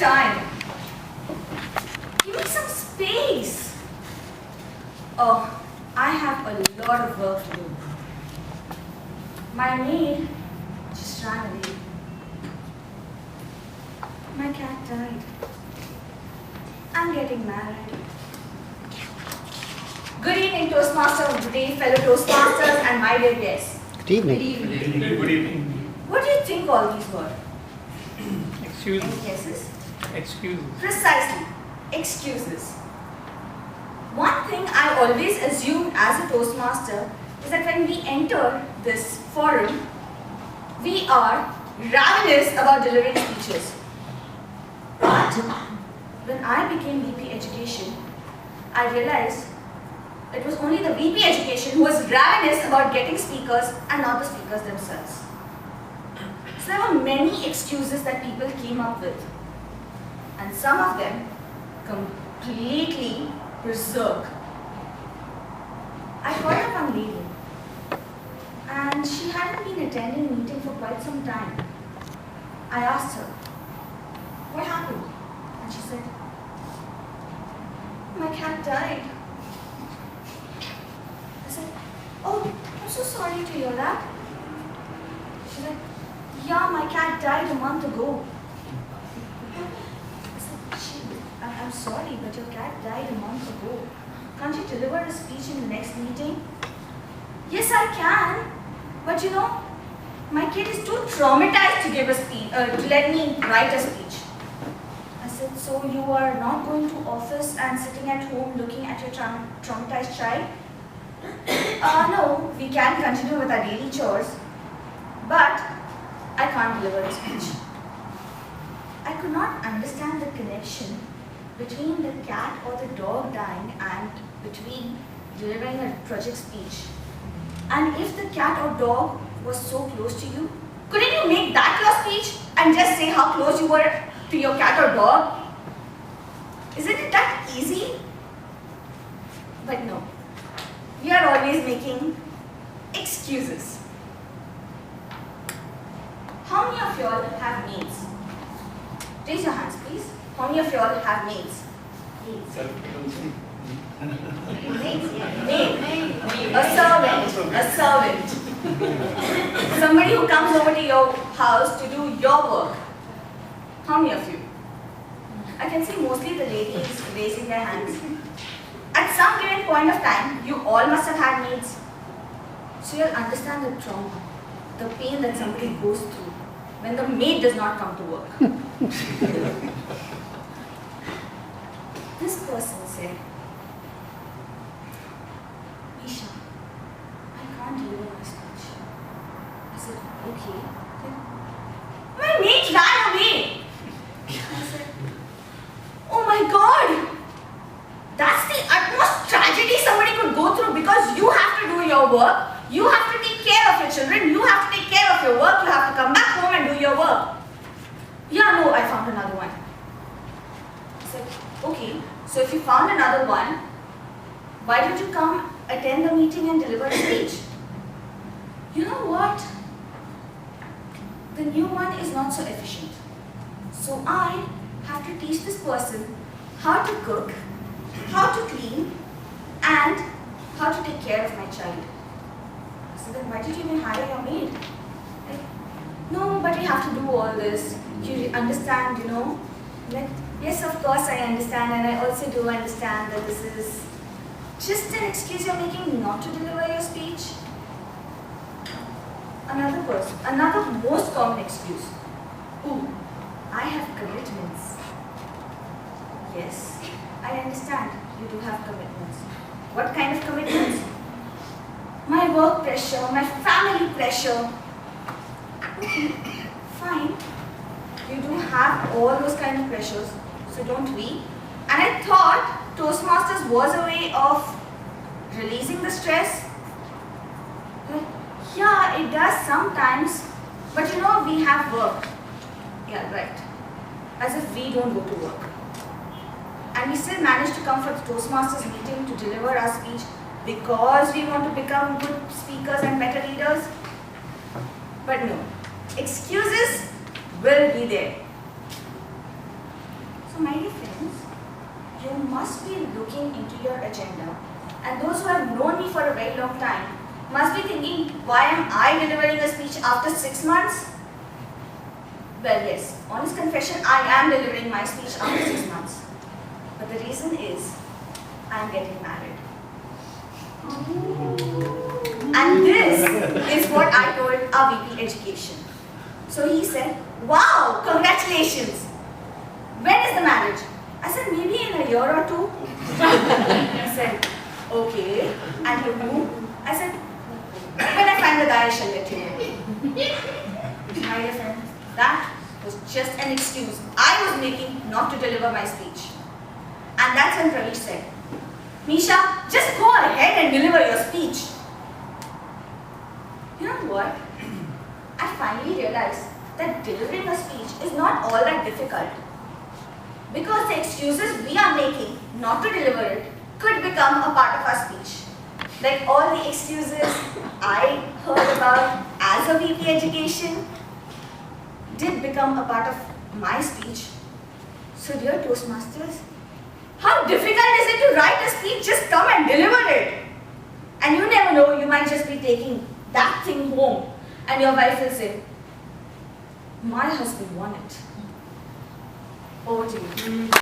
time. Give me some space. Oh, I have a lot of work to do. My maid just ran away. My cat died. I'm getting married. Good evening, Toastmaster of the day, fellow Toastmasters, and my dear guests. Good evening. Good evening. Good evening. Good evening. What do you think all these were? Excuses. Any guesses? Excuses. Precisely. Excuses. One thing I always assumed as a Toastmaster is that when we enter this forum, we are ravenous about delivering speeches. But when I became VP Education, I realized it was only the VP Education who was ravenous about getting speakers and not the speakers themselves. So there were many excuses that people came up with, and some of them completely berserk. I called up one lady, and she hadn't been attending a meeting for quite some time. I asked her, what happened? And she said, my cat died. I said, oh, I'm so sorry to hear that. She said, yeah, my cat died a month ago. I said, I'm sorry, but your cat died a month ago. Can't you deliver a speech in the next meeting? Yes, I can. But you know, my kid is too traumatized to give a speech, to let me write a speech. I said, so you are not going to office and sitting at home looking at your traumatized child? No, we can continue with our daily chores, but I can't deliver a speech. I could not understand the connection between the cat or the dog dying and between delivering a project speech. And if the cat or dog was so close to you, couldn't you make that your speech and just say how close you were to your cat or dog? Isn't it that easy? But no, we are always making excuses. How many of y'all have maids? Raise your hands, please. How many of y'all have maids? Maids. Maids, yeah. Maid. A servant. Somebody who comes over to your house to do your work. How many of you? I can see mostly the ladies raising their hands. At some given point of time, you all must have had maids. So you'll understand the trauma, the pain that somebody goes through when the maid does not come to work. This person said, Meesha, I can't deliver my speech. I said, okay. Then, my maid ran away. I said, oh my God, that's the utmost tragedy somebody could go through because you have to do your work, you have to take care of your children, you have to take care of your work, you have to come back home and do your work. Yeah, no, I found another one. I said, okay, so if you found another one, why don't you come attend the meeting and deliver a speech? You know what? The new one is not so efficient. So I have to teach this person how to cook, how to clean, and how to take care of my child. So then why did you even hire your maid? Like, no, but we have to do all this. You understand, you know? Like, yes, of course I understand, and I also do understand that this is just an excuse you're making not to deliver your speech. Another most common excuse. Ooh, I have commitments. Yes, I understand you do have commitments. What kind of commitments? My work pressure, my family pressure. Okay, fine. You do have all those kind of pressures, so don't we? And I thought Toastmasters was a way of releasing the stress. Well, yeah, it does sometimes, but you know, we have work. Yeah, right. As if we don't go to work. And we still manage to come for the Toastmasters meeting to deliver our speech because we want to become good speakers and better leaders. But no, excuses will be there. my dear friends, you must be looking into your agenda, and those who have known me for a very long time must be thinking, why am I delivering a speech after 6 months? Well, yes, honest confession, I am delivering my speech after 6 months. But the reason is, I am getting married. And this is what I told our VP Education. So he said, wow, congratulations. When is the marriage? I said, maybe in a year or two. He said, okay. And to whom? I said, when I find the guy, I shall let you know. My dear friend, that was just an excuse I was making not to deliver my speech. And that's when Pravesh said, Meesha, just go ahead and deliver your speech. You know what? I finally realized that delivering a speech is not all that difficult. Because the excuses we are making not to deliver it could become a part of our speech. Like all the excuses I heard about as a VP Education did become a part of my speech. So dear Toastmasters, how difficult is it to write a speech? Just come and deliver it. And you never know, you might just be taking that thing home and your wife will say, my husband won it. Over to you.